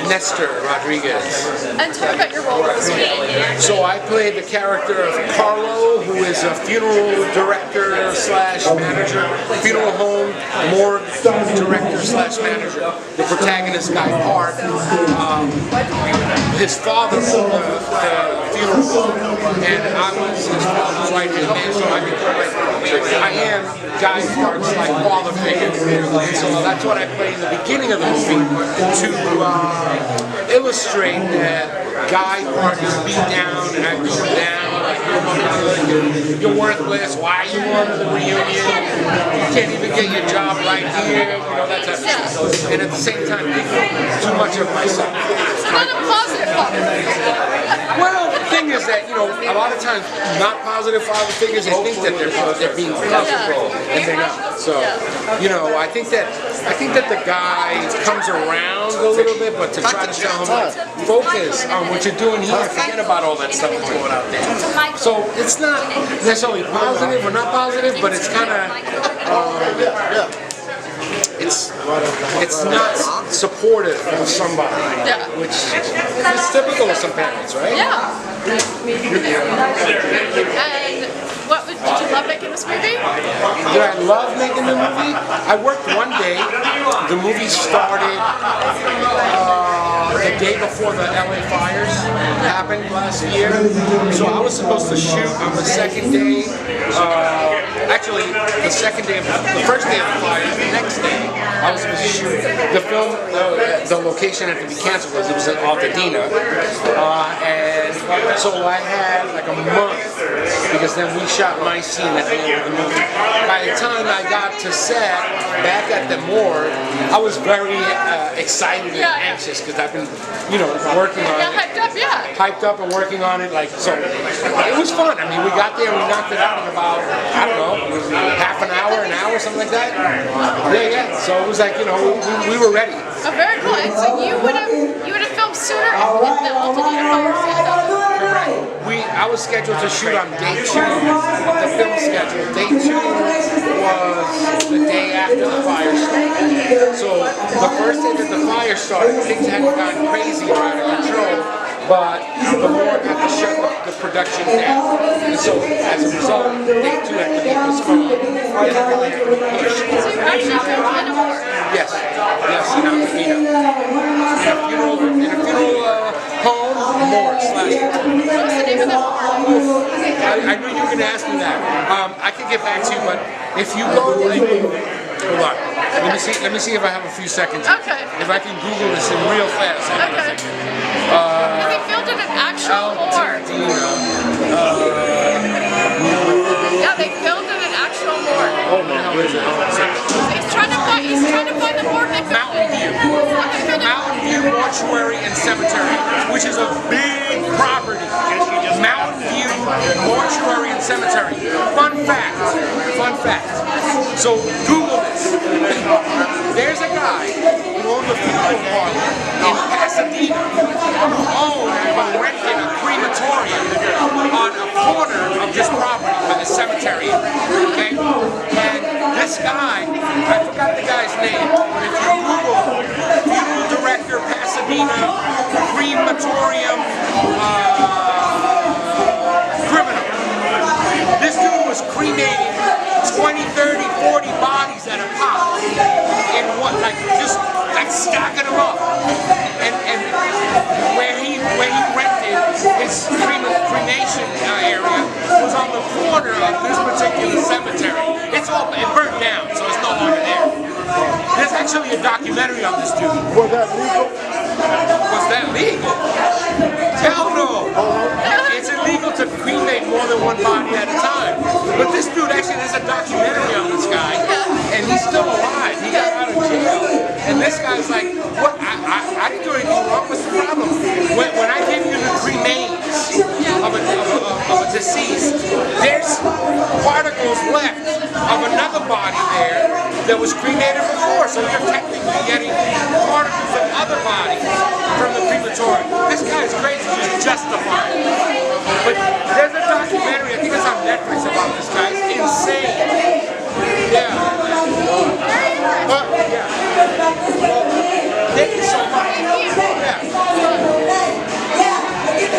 Nestor Rodriguez. And tell me about your role this week. So I played the character of Carlo, who is a funeral director slash manager, funeral home, morgue director slash manager. The protagonist, Guy Park, his father owned the funeral home, and I was his father's right-hand man, so I am Guy Park's like father figure. And so that's what I played in the beginning of the movie to illustrate that Guy Park is beat down and I beat him down. Like, you're worthless. Why are you on the reunion? You can't even get your job right here. You know, that type of stuff. And at the same time, thinking too much of myself. So not a positive father figure. Well, the thing is that, you know, a lot of times not positive father figures, they think that they're being positive, and they're not. So, you know, I think that the guy comes around a little bit, but to try to tell him, like, focus on what you're doing here, forget about all that stuff that's going out there. So it's not necessarily positive or not positive, but it's kind of it's not supportive of somebody, which is typical of some parents, right? Yeah. And what did you love making this movie? Did I love making the movie? I worked one day. The movie started the day before the LA fires happened last year. So I was supposed to shoot on the second day. Actually, the second day of the first day of the fires. The next day, I was supposed to shoot the film. The location had to be canceled because it was in Altadena, and so I had like a month because then we shot my scene at the end of the movie. By the time I got to set back at the morgue, I was very excited and anxious because I've been, you know, working on it. Hyped up and working on it, like, so it was fun. I mean, we got there, we knocked it out in about, I don't know, half an hour, something like that. Yeah. So it was like, you know, we were ready. Oh, very cool. And so you would have filmed sooner if the Altadena fire happened. Correct. I was scheduled to shoot on day 2 of the film schedule. Day 2 was the day after the fire started. So the first day that the fire started, things hadn't gotten crazy or out of control, but the morgue had to shut the production down. And so as a result, day 2 had to be postponed. So you actually filmed in a morgue? Yes, in Altadena. In a funeral home, morgue slash. What was the name of that morgue? I knew you were going to ask me that. I can get back to you, but if you go, hold on. Let me see if I have a few seconds. Okay. If I can Google this in real fast. Okay. They filmed in an actual morgue. Yeah, they filmed in an actual morgue. Oh man, what is it? He's trying to find the morgue they filmed Mountain View. Mountain View Mortuary and Cemetery, which is a big property. Mountain View Mortuary and Cemetery. Fun fact. So Google this. There's a guy who owns a funeral parlor in Pasadena who owns and rented a crematorium on a corner of this property where the cemetery is. Okay? And this guy, I forgot the guy's name, but if you Google funeral director Pasadena crematorium criminal, this dude was cremating 20, 30, 40 bodies at a pop in one, like just like stacking them up. And where he rented his cremation area was on the corner of this particular cemetery. It burned down, so it's no longer there. There's actually a documentary on this dude. Was that legal? Was that legal? Hell no! It's illegal to cremate more than one body at a time. But this dude, actually, there's a documentary on this guy, and he's still alive. He got out of jail. And this guy's like, what? I didn't do anything wrong. What's the problem? When I give you the remains of a deceased, there's particles left of another body there that was cremated before. So you're technically getting particles of other bodies from the crematorium. This guy's crazy. He's justifying it. But there's a documentary, I think it's on Netflix, about this guy. It's insane. Yeah.